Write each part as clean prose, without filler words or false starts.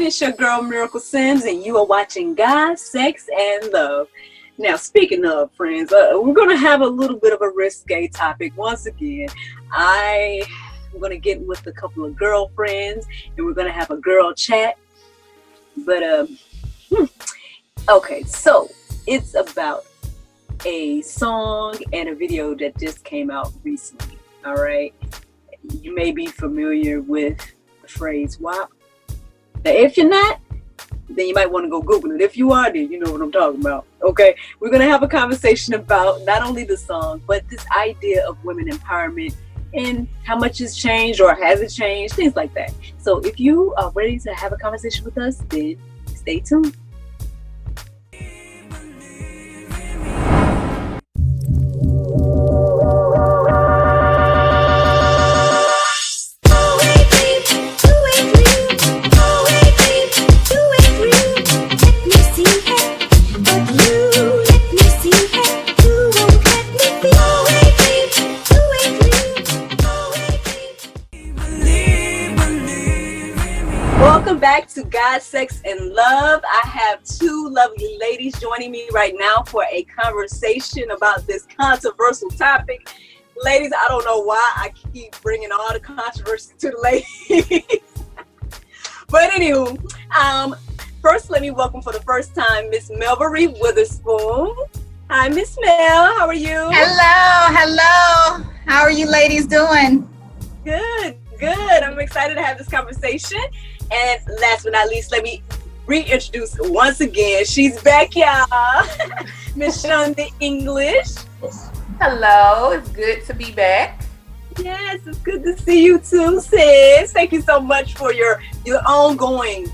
It's your girl Miracle Sims, and you are watching God, Sex, and Love. Now, speaking of friends, we're going to have a little bit of a risque topic once again. I'm going to get with a couple of girlfriends, and we're going to have a girl chat. But, okay, so it's about a song and a video that just came out recently, all right? You may be familiar with the phrase WAP. Now, if you're not, then you might want to go Google it. If you are, then you know what I'm talking about. Okay, we're going to have a conversation about not only the song, but this idea of women empowerment and how much has changed or has it changed, things like that. So if you are ready to have a conversation with us, then stay tuned. Welcome back to God, Sex, and Love. I have two lovely ladies joining me right now for a conversation about this controversial topic. Ladies, I don't know why I keep bringing all the controversy to the ladies. But anywho, first let me welcome for the first time Miss Melbury Witherspoon. Hi, Miss Mel. How are you? Hello. How are you ladies doing? Good. I'm excited to have this conversation. And last but not least, let me reintroduce once again. She's back, y'all. Miss Shonda English. Hello, it's good to be back. Yes, it's good to see you too, sis. Thank you so much for your ongoing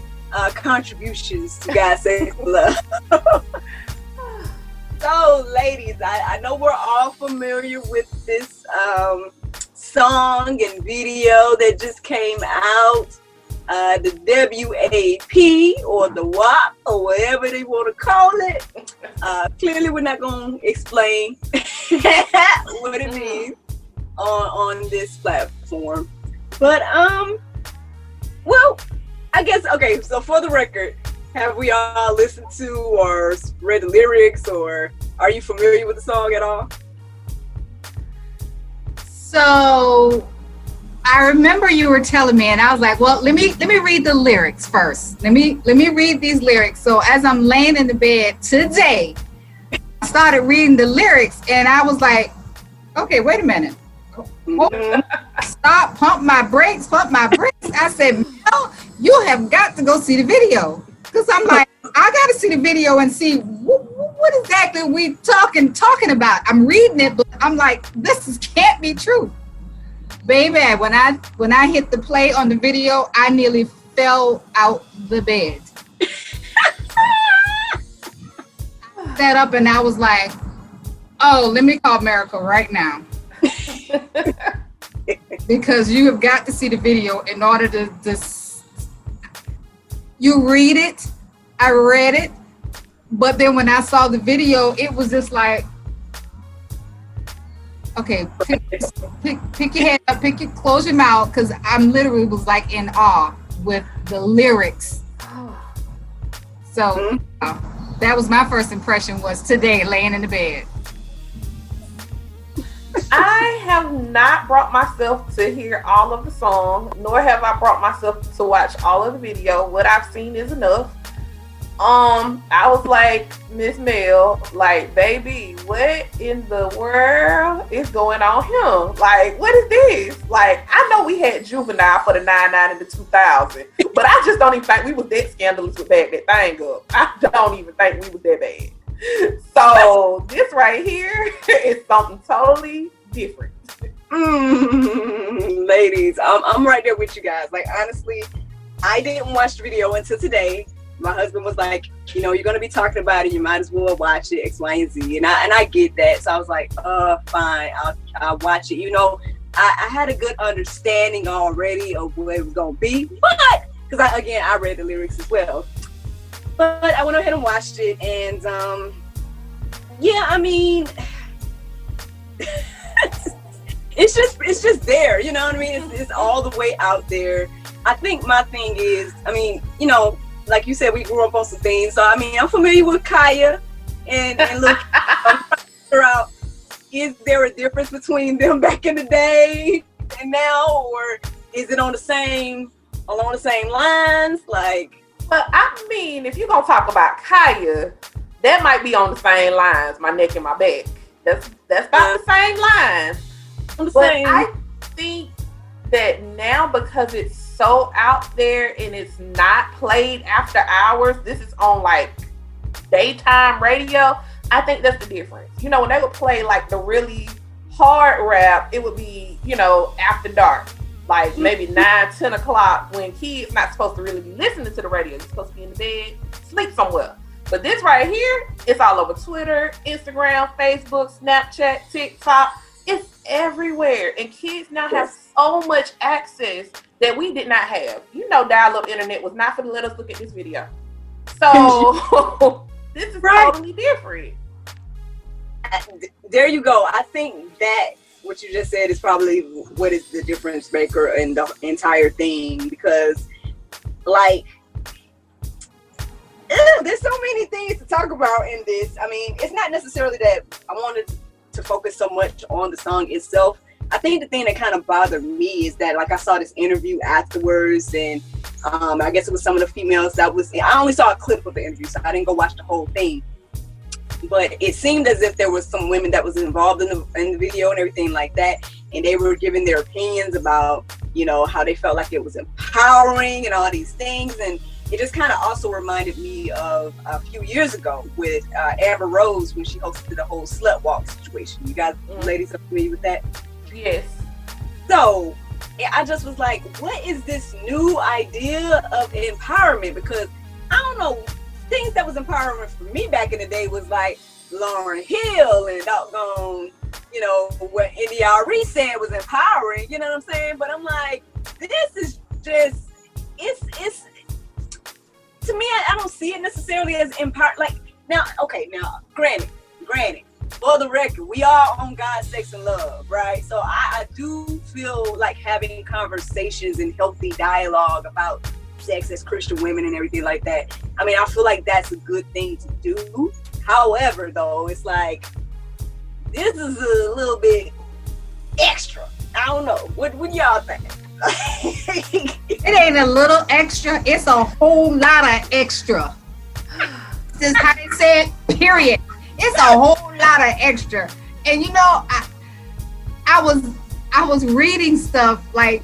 contributions to God Save Love. So, ladies, I know we're all familiar with this song and video that just came out. The W.A.P or the W.A.P or whatever they want to call it. Clearly, we're not going to explain what it means on this platform. But, well, I guess, okay, so for the record, have we all listened to or read the lyrics, or are you familiar with the song at all? So I remember you were telling me, and I was like, well, let me read the lyrics first. Let me read these lyrics. So as I'm laying in the bed today, I started reading the lyrics, and I was like, okay, wait a minute. Stop, pump my brakes. I said, Mel, you have got to go see the video. Because I'm like, I got to see the video and see what exactly we talking about. I'm reading it, but I'm like, this can't be true. Baby, when I hit the play on the video, I nearly fell out the bed. I sat up and I was like, oh, let me call Miracle right now. Because you have got to see the video in order to you read it, I read it, but then when I saw the video, it was just like, okay, pick your head up, close your mouth, because I'm literally was like in awe with the lyrics. So that was my first impression, was today laying in the bed. I have not brought myself to hear all of the song, nor have I brought myself to watch all of the video. What I've seen is enough. I was like, Miss Mel, like, baby, what in the world is going on here? Like, what is this? Like, I know we had Juvenile for the 99 and the 2000, but I just don't even think we was that scandalous with back that thing up. I don't even think we was that bad. So this right here is something totally different. Ladies, I'm right there with you guys. Like, honestly, I didn't watch the video until today. My husband was like, you know, you're going to be talking about it, you might as well watch it, X, Y, and Z. And I get that. So I was like, fine, I'll watch it. You know, I had a good understanding already of what it was going to be. But, because I read the lyrics as well. But I went ahead and watched it. And, yeah, I mean, it's just there. You know what I mean? It's all the way out there. I think my thing is, I mean, you know, like you said, we grew up on some things. So I mean, I'm familiar with Kaya and look, I'm trying to figure out, is there a difference between them back in the day and now, or is it along the same lines? Like, but I mean, if you're gonna talk about Kaya, that might be on the same lines, my neck and my back. That's about the same lines. But I think that now, because it's so out there and it's not played after hours, this is on like daytime radio. I think that's the difference. You know, when they would play like the really hard rap, it would be, you know, after dark, like maybe 9, 10 o'clock, when kids not supposed to really be listening to the radio. They're supposed to be in the bed, sleep somewhere. But this right here, it's all over Twitter, Instagram, Facebook, Snapchat, TikTok. It's everywhere. And kids now have so much access that we did not have. You know, dial-up internet was not going to let us look at this video. So this is totally different. There you go. I think that what you just said is probably what is the difference maker in the entire thing, because like, there's so many things to talk about in this. I mean, it's not necessarily that I wanted to focus so much on the song itself. I think the thing that kind of bothered me is that, like, I saw this interview afterwards, and I guess it was some of the females that was, I only saw a clip of the interview, so I didn't go watch the whole thing. But it seemed as if there was some women that was involved in the video and everything like that, and they were giving their opinions about, you know, how they felt like it was empowering and all these things. And it just kind of also reminded me of a few years ago with Amber Rose, when she hosted the whole slut walk situation. You guys, ladies, are familiar with that? Yes. So I just was like, what is this new idea of empowerment? Because I don't know, things that was empowering for me back in the day was like Lauryn Hill and doggone, you know, what India.Arie said was empowering, you know what I'm saying? But I'm like, this is just, it's to me, I don't see it necessarily as empower. Like, now, granted, for the record, we are on God, Sex, and Love, right? So I do feel like having conversations and healthy dialogue about sex as Christian women and everything like that. I mean, I feel like that's a good thing to do. However, though, it's like, this is a little bit extra. I don't know. What y'all think? It ain't a little extra. It's a whole lot of extra. This is how they say it, period. It's a whole lot of extra. And you know, I was reading stuff like,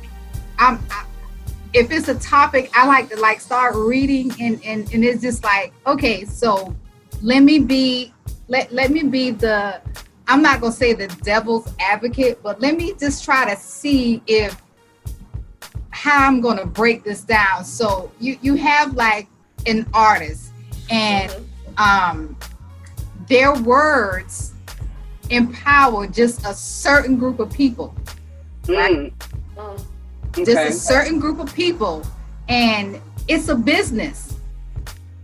if it's a topic, I like to like start reading and it's just like, okay, so let me be the, I'm not gonna say the devil's advocate, but let me just try to see how I'm gonna break this down. So you have like an artist, and their words empower just a certain group of people, right? Just a certain group of people, and it's a business.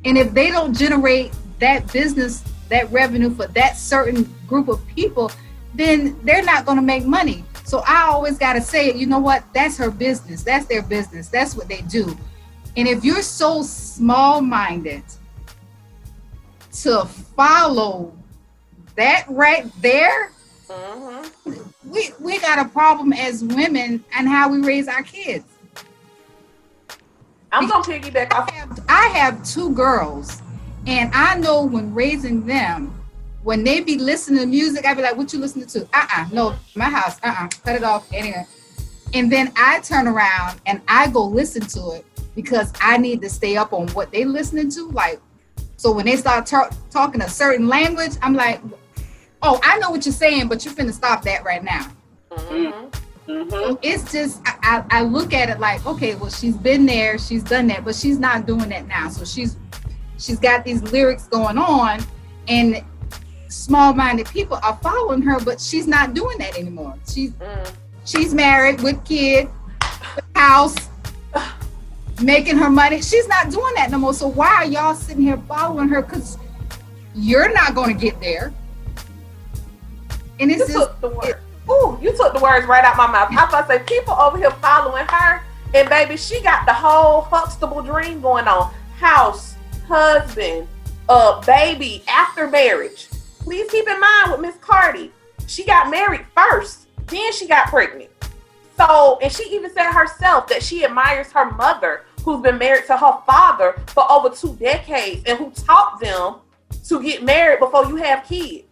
And if they don't generate that business, that revenue for that certain group of people, then they're not going to make money. So I always got to say, you know what? That's her business. That's their business. That's what they do. And if you're so small-minded to follow that right there, we got a problem as women and how we raise our kids. I'm gonna piggyback off. I have 2 girls, and I know when raising them, when they be listening to music, I be like, "What you listening to?" No, my house. Cut it off anyway. And then I turn around and I go listen to it because I need to stay up on what they listening to. Like, so when they start talking a certain language, I'm like, "Oh, I know what you're saying, but you're finna stop that right now." So it's just, I look at it like, okay, well, she's been there, she's done that, but she's not doing that now. So she's got these lyrics going on, and small-minded people are following her, but she's not doing that anymore. She's married with kid, with house, making her money. She's not doing that no more. So why are y'all sitting here following her? Because you're not going to get there. And it's you took the words right out my mouth. I was about to say, people over here following her, And baby, she got the whole Huxtable dream going on. House, husband, baby, after marriage. Please keep in mind with Miss Cardi, she got married first, then she got pregnant. So, and she even said herself that she admires her mother, who's been married to her father for over 2 decades and who taught them to get married before you have kids.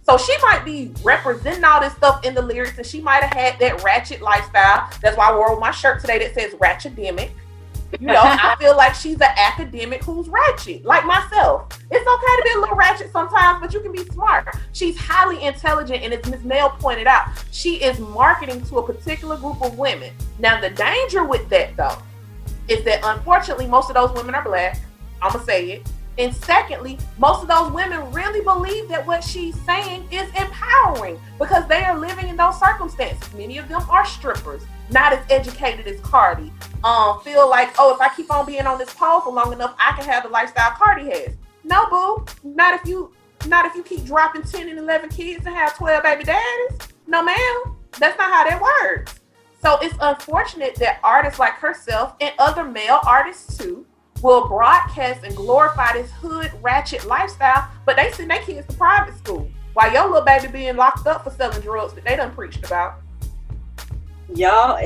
So she might be representing all this stuff in the lyrics, and she might have had that ratchet lifestyle. That's why I wore my shirt today that says ratchetdemic. You know, I feel like she's an academic who's ratchet, like myself. It's okay to be a little ratchet sometimes, but you can be smart. She's highly intelligent, and as Ms. Mel pointed out, she is marketing to a particular group of women. Now, the danger with that, though, is that unfortunately, most of those women are Black. I'm going to say it. And secondly, most of those women really believe that what she's saying is empowering because they are living in those circumstances. Many of them are strippers, not as educated as Cardi. Feel like, oh, if I keep on being on this pole for long enough, I can have the lifestyle Cardi has. No, boo. Not if you keep dropping 10 and 11 kids and have 12 baby daddies. No, ma'am. That's not how that works. So it's unfortunate that artists like herself and other male artists too will broadcast and glorify this hood ratchet lifestyle, but they send their kids to private school while your little baby being locked up for selling drugs that they done preached about. Y'all,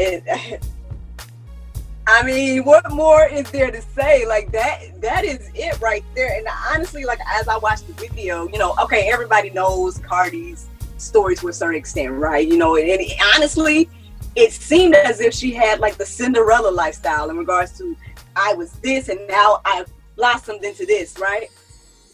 I mean, what more is there to say? Like that is it right there. And honestly, like as I watched the video, you know, okay, everybody knows Cardi's story to a certain extent, right? You know, and honestly, it seemed as if she had like the Cinderella lifestyle in regards to I was this and now I've blossomed into this, right?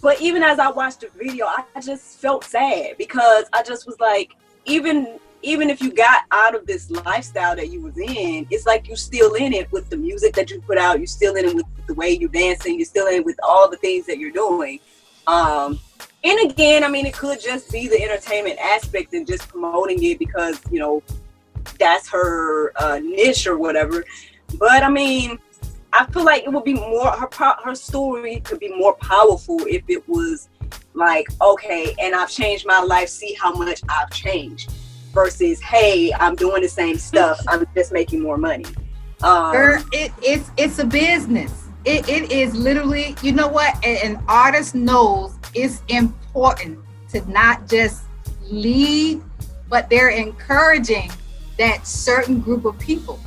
But even as I watched the video, I just felt sad because I just was like, even if you got out of this lifestyle that you was in, it's like you're still in it with the music that you put out, you're still in it with the way you're dancing, you're still in it with all the things that you're doing. And again, I mean, it could just be the entertainment aspect and just promoting it because, you know, that's her niche or whatever. But I mean, I feel like it would be more, her story could be more powerful if it was like, okay, and I've changed my life, see how much I've changed, versus, hey, I'm doing the same stuff, I'm just making more money. Girl, it's a business. It is literally, you know what, an artist knows it's important to not just lead, but they're encouraging that certain group of people.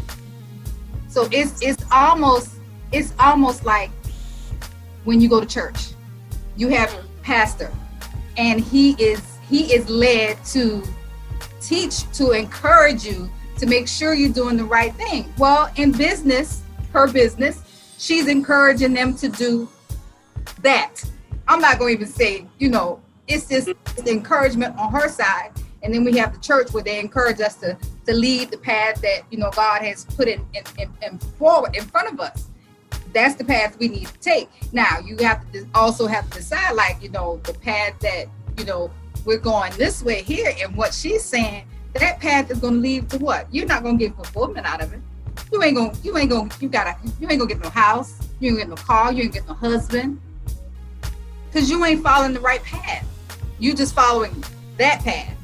So it's almost like when you go to church, you have a pastor, and he is led to teach, to encourage you, to make sure you're doing the right thing. Well, in business, her business, she's encouraging them to do that. I'm not going to even say, you know, it's just the encouragement on her side. And then we have the church where they encourage us to lead the path that, you know, God has put in forward in front of us. That's the path we need to take. Now, you have to also have to decide, like, you know, the path that, you know, we're going this way here, and what she's saying, that path is going to lead to what? You're not going to get fulfillment out of it. You ain't gonna get no house, you ain't gonna get no car, you ain't gonna get no husband, because you ain't following the right path. You just following that path.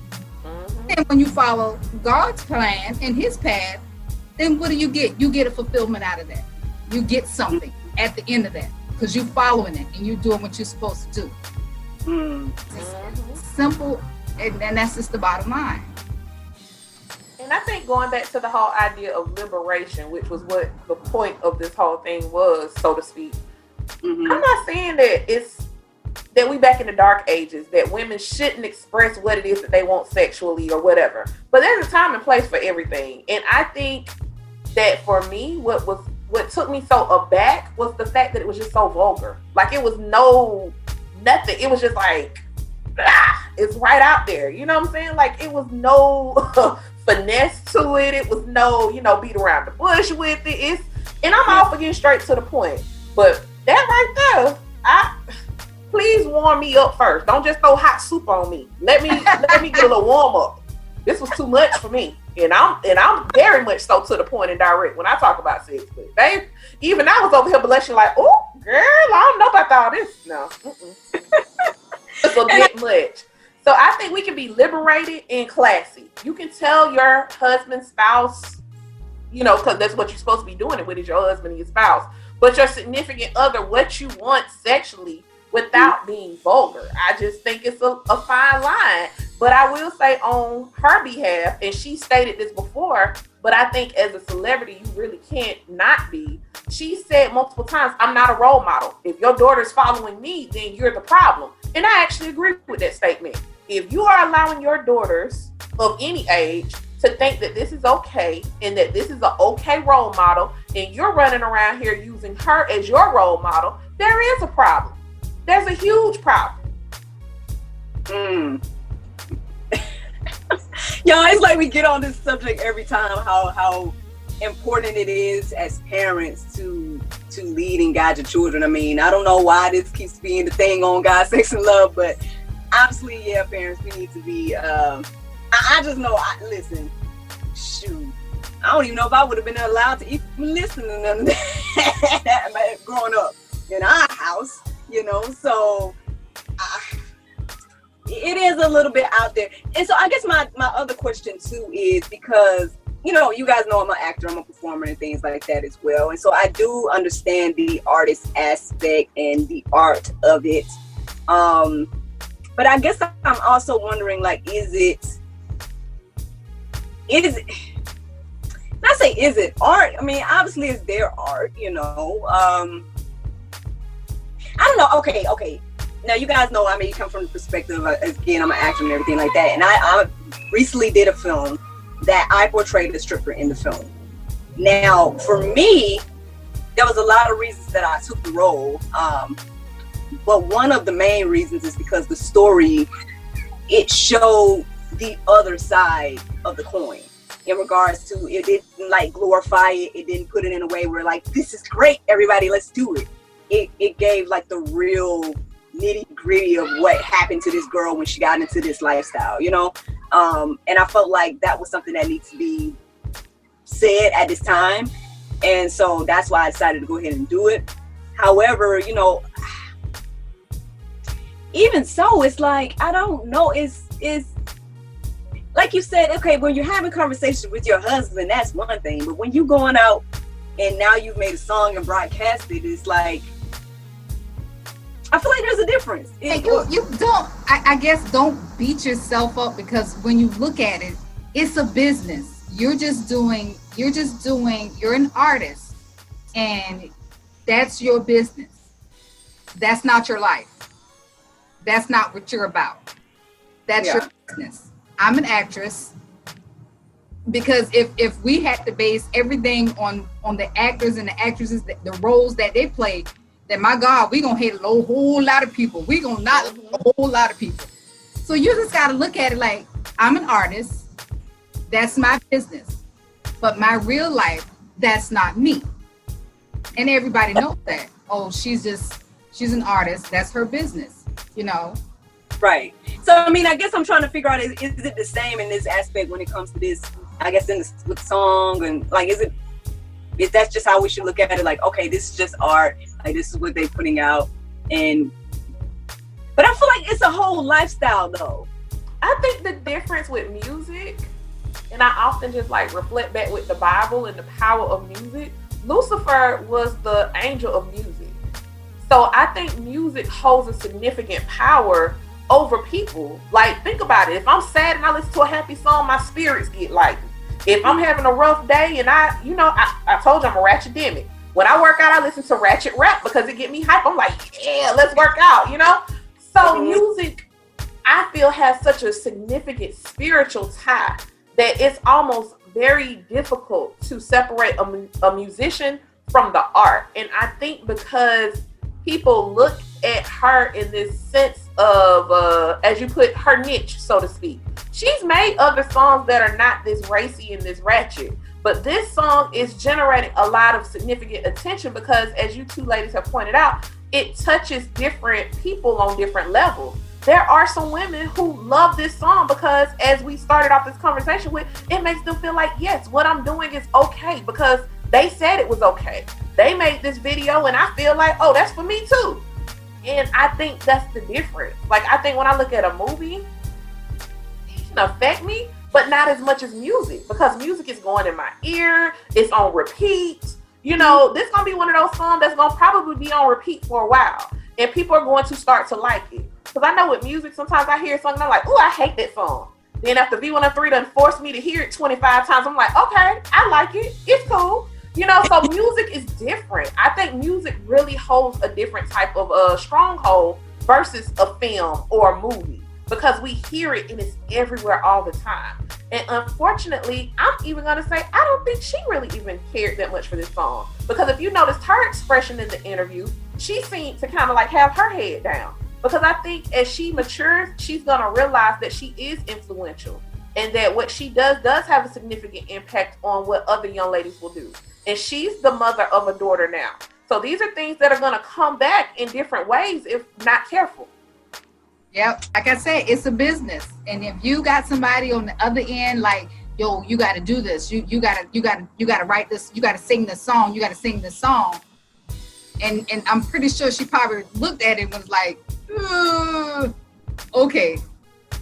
And when you follow God's plan and his path, then what do you get? You get a fulfillment out of that. You get something at the end of that because you're following it and you're doing what you're supposed to do. It's simple, and that's just the bottom line. And I think going back to the whole idea of liberation, which was what the point of this whole thing was, so to speak. I'm not saying that we back in the dark ages, that women shouldn't express what it is that they want sexually or whatever. But there's a time and place for everything. And I think that for me, what took me so aback was the fact that it was just so vulgar. Like, it was nothing. It was just like, it's right out there. You know what I'm saying? Like, it was no finesse to it. It was no, you know, beat around the bush with it. And I'm all for getting straight to the point. But that right there, please warm me up first. Don't just throw hot soup on me. Let me get a little warm up. This was too much for me. And I'm very much so to the point and direct when I talk about sex. But babe, even I was over here blushing like, oh, girl, I don't know about all this. No. It's a bit much. So I think we can be liberated and classy. You can tell your husband, spouse, you know, because that's what you're supposed to be doing it with, is your husband and your spouse. But your significant other, what you want sexually without being vulgar. I just think it's a fine line. But I will say on her behalf, and she stated this before, but I think as a celebrity, you really can't not be. She said multiple times, I'm not a role model. If your daughter's following me, then you're the problem. And I actually agree with that statement. If you are allowing your daughters of any age to think that this is okay and that this is an okay role model, and you're running around here using her as your role model, there is a problem. There's a huge problem. Y'all, it's like we get on this subject every time, how important it is as parents to lead and guide your children. I mean, I don't know why this keeps being the thing on God, Sex, and Love, but obviously, yeah, parents, we need to be, I just know, listen, shoot, I don't even know if I would have been allowed to even listen to none of that growing up in our house, you know, so it is a little bit out there. And so I guess my other question too is, because, you know, you guys know I'm an actor, I'm a performer and things like that as well. And so I do understand the artist aspect and the art of it. But I guess I'm also wondering, like, is it art? I mean, obviously it's their art, you know. I don't know. Okay. Now, you guys know, I mean, you come from the perspective of, again, I'm an actor and everything like that. And I recently did a film that I portrayed a stripper in the film. Now, for me, there was a lot of reasons that I took the role. But one of the main reasons is because the story, it showed the other side of the coin in regards to, it didn't like glorify it. It didn't put it in a way where like, this is great, everybody, let's do it. It gave like the real nitty gritty of what happened to this girl when she got into this lifestyle, you know? And I felt like that was something that needs to be said at this time. And so that's why I decided to go ahead and do it. However, you know, even so, it's like, I don't know, it's like you said, okay, when you're having conversations with your husband, that's one thing. But when you going out and now you've made a song and broadcast it, it's like, I feel like there's a difference. You don't, I guess, don't beat yourself up, because when you look at it, it's a business. You're an artist, and that's your business. That's not your life. That's not what you're about. That's your business. I'm an actress, because if we had to base everything on the actors and the actresses, the roles that they play, then my God, we gonna hate a whole lot of people. We gonna not a whole lot of people. So you just gotta look at it like, I'm an artist. That's my business. But my real life, that's not me. And everybody knows that. Oh, she's an artist. That's her business, you know? Right. So, I mean, I guess I'm trying to figure out, is it the same in this aspect when it comes to this, I guess, with song, and like, is that just how we should look at it? Like, okay, this is just art. Like, this is what they're putting out. But I feel like it's a whole lifestyle though. I think the difference with music, and I often just like reflect back with the Bible and the power of music, Lucifer was the angel of music. So I think music holds a significant power over people. Like, think about it. If I'm sad and I listen to a happy song, my spirits get lightened. If I'm having a rough day and I told you I'm a ratchet-demic. When I work out, I listen to ratchet rap because it get me hype. I'm like, yeah, let's work out, you know? So music, I feel, has such a significant spiritual tie that it's almost very difficult to separate a musician from the art. And I think because people look at her in this sense of, as you put, her niche, so to speak. She's made other songs that are not this racy and this ratchet, but this song is generating a lot of significant attention because, as you two ladies have pointed out, it touches different people on different levels. There are some women who love this song because, as we started off this conversation with, it makes them feel like, yes, what I'm doing is okay because they said it was okay. They made this video and I feel like, oh, that's for me too. And I think that's the difference. Like, I think when I look at a movie, it can affect me, but not as much as music, because music is going in my ear. It's on repeat. You know, this gonna be one of those songs that's gonna probably be on repeat for a while, and people are going to start to like it. Because I know with music, sometimes I hear a song and I'm like, oh, I hate that song. Then after V103 done forced me to hear it 25 times, I'm like, okay, I like it. It's cool. You know, so music is different. I think music really holds a different type of stronghold versus a film or a movie, because we hear it and it's everywhere all the time. And unfortunately, I'm even going to say, I don't think she really even cared that much for this song. Because if you noticed her expression in the interview, she seemed to kind of like have her head down. Because I think as she matures, she's going to realize that she is influential and that what she does have a significant impact on what other young ladies will do. And she's the mother of a daughter now. So these are things that are going to come back in different ways if not careful. Yep. Like I said, it's a business. And if you got somebody on the other end, like, yo, you got to do this. You got to write this. You got to sing this song. You got to sing this song. And I'm pretty sure she probably looked at it and was like, okay,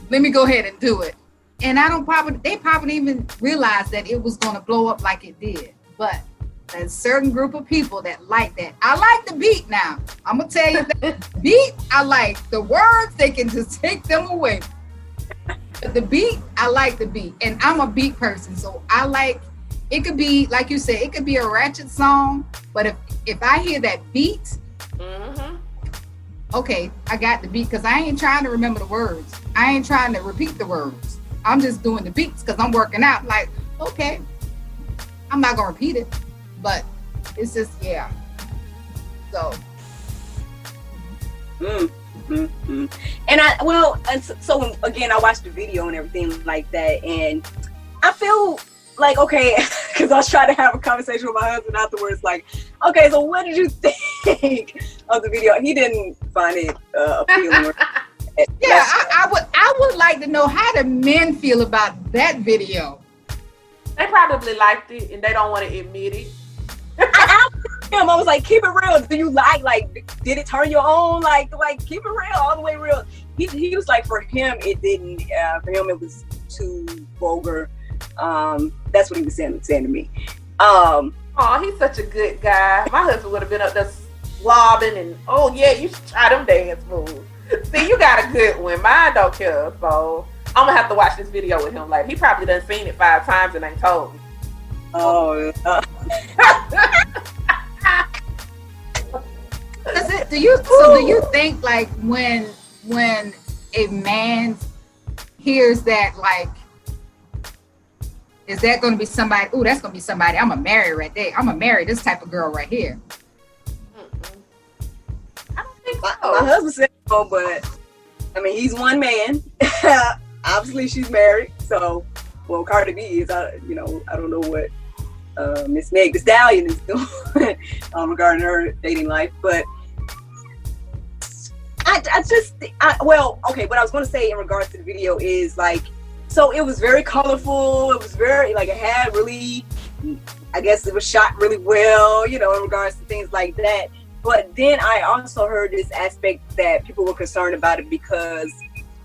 let me go ahead and do it. And they probably didn't even realize that it was going to blow up like it did. But there's a certain group of people that like that. I like the beat now. I'm going to tell you that beat, I like. The words, they can just take them away. But the beat, I like the beat. And I'm a beat person. So I like, it could be, like you said, it could be a ratchet song. But if I hear that beat, okay, I got the beat, because I ain't trying to remember the words. I ain't trying to repeat the words. I'm just doing the beats because I'm working out. Like, okay, I'm not going to repeat it. But it's just, yeah. So. And so again, I watched the video and everything like that, and I feel like, okay, because I was trying to have a conversation with my husband afterwards, like, okay, so what did you think of the video? He didn't find it appealing. Yeah, I would like to know, how do men feel about that video? They probably liked it and they don't want to admit it. I asked him, I was like, keep it real. Do you like, did it turn you on? Like, keep it real, all the way real. He was like, for him, it didn't, for him, it was too vulgar. That's what he was saying to me. Oh, he's such a good guy. My husband would have been up there slobbing and, oh yeah, you should try them dance moves. See, you got a good one. Mine don't care. So I'm gonna have to watch this video with him. Like, he probably done seen it 5 times and ain't told me. Oh. Do you think, like, when a man hears that, like, is that going to be somebody? Oh, that's going to be somebody I'm gonna marry right there. I'm gonna marry this type of girl right here. I don't think so. My husband said no, but I mean, he's one man. Obviously, she's married. So, well, Cardi B is. I don't know what Miss Meg Thee Stallion is doing regarding her dating life, but what I was going to say in regards to the video is, like, so it was very colorful. It was very, like, it had really, I guess it was shot really well, in regards to things like that. But then I also heard this aspect that people were concerned about it because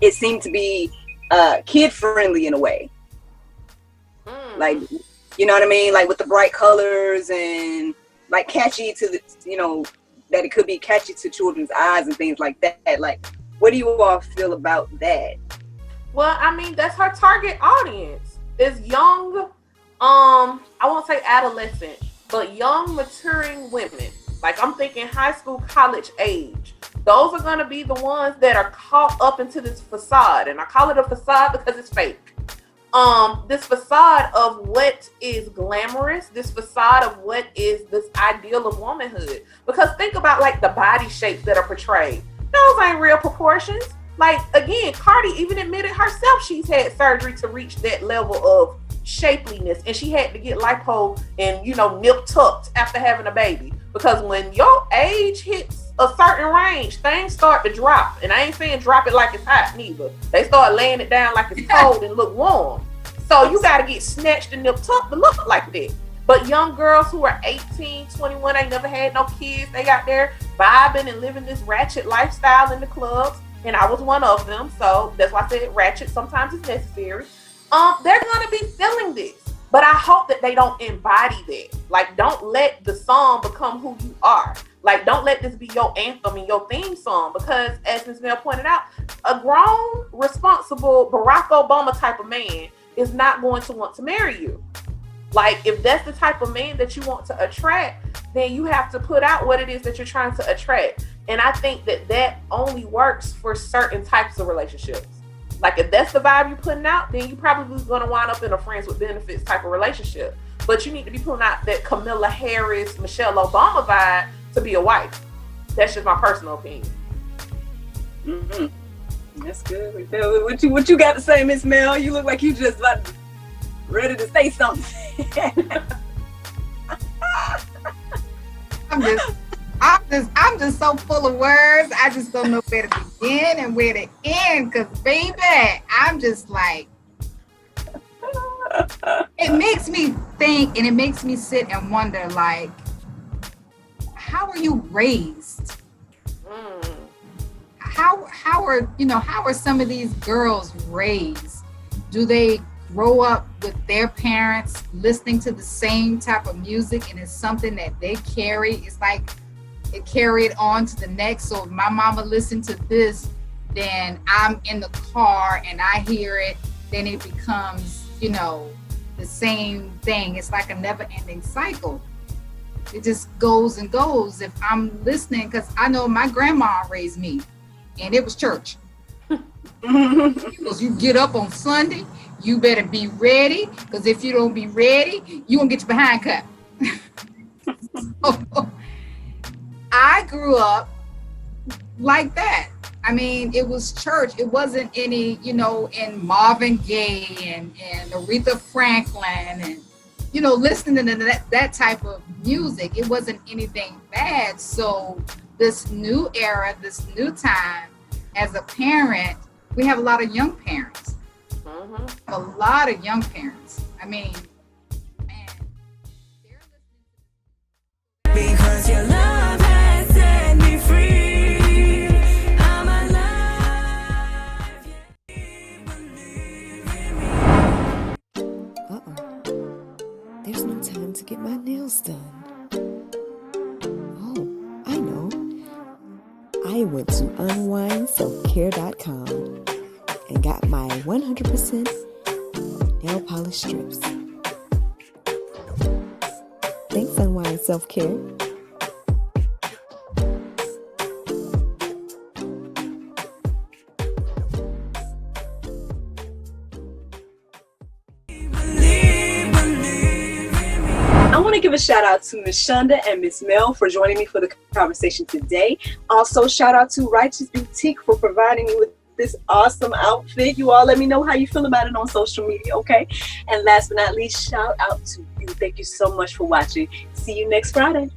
it seemed to be kid friendly in a way. Like, you know what I mean? Like, with the bright colors and, like, catchy to the, that it could be catchy to children's eyes and things like that. Like, what do you all feel about that? Well, I mean, that's her target audience. Is young, I won't say adolescent, but young maturing women. Like, I'm thinking high school, college age. Those are going to be the ones that are caught up into this facade. And I call it a facade because it's fake. This facade of what is glamorous, this facade of what is this ideal of womanhood. Because think about, like, the body shapes that are portrayed. Those ain't real proportions. Like, again, Cardi even admitted herself she's had surgery to reach that level of shapeliness, and she had to get lipo and, nip tucked after having a baby. Because when your age hits a certain range, things start to drop. And I ain't saying drop it like it's hot neither. They start laying it down like it's cold and look warm. So you got to get snatched and nip tucked to look like that. But young girls who are 18, 21, ain't never had no kids, they got there vibing and living this ratchet lifestyle in the clubs. And I was one of them. So that's why I said ratchet sometimes is necessary. they're gonna be feeling this. But I hope that they don't embody that. Like, don't let the song become who you are. Like, don't let this be your anthem and your theme song. Because, as Ms. Mel pointed out, a grown, responsible Barack Obama type of man is not going to want to marry you. Like, if that's the type of man that you want to attract, then you have to put out what it is that you're trying to attract. And I think that that only works for certain types of relationships. Like, if that's the vibe you're putting out, then you probably going to wind up in a friends with benefits type of relationship. But you need to be putting out that Kamala Harris, Michelle Obama vibe to be a wife. That's just my personal opinion. Mm-hmm. That's good. What you got to say, Miss Mel? You look like you just about ready to say something. I'm just so full of words. I just don't know where to begin and where to end. Cause baby, I'm just like, it makes me think and it makes me sit and wonder, like, how are you raised? How are some of these girls raised? Do they grow up with their parents listening to the same type of music and it's something that they carry? It's like it carried on to the next. So if my mama listened to this, then I'm in the car and I hear it, then it becomes, the same thing. It's like a never ending cycle. It just goes and goes. If I'm listening, because I know my grandma raised me and it was church. Because you get up on Sunday, you better be ready, because if you don't be ready, you gonna get your behind cut. So, I grew up like that. I mean, it was church. It wasn't any, in Marvin Gaye and Aretha Franklin and, listening to that type of music. It wasn't anything bad. So this new era, this new time, as a parent, we have a lot of young parents. Mm-hmm. A lot of young parents. I mean, man, they're listening. Because your love has set me free. I'm alive. There's no time to get my nails done. Oh, I know. I went to unwindselfcare.com and got my 100% nail polish strips. Thanks, Unwind Self-Care. I want to give a shout out to Miss Shonda and Miss Mel for joining me for the conversation today. Also, shout out to Righteous Boutique for providing me with this awesome outfit. You all let me know how you feel about it on social media, okay? And last but not least, shout out to you. Thank you so much for watching. See you next Friday.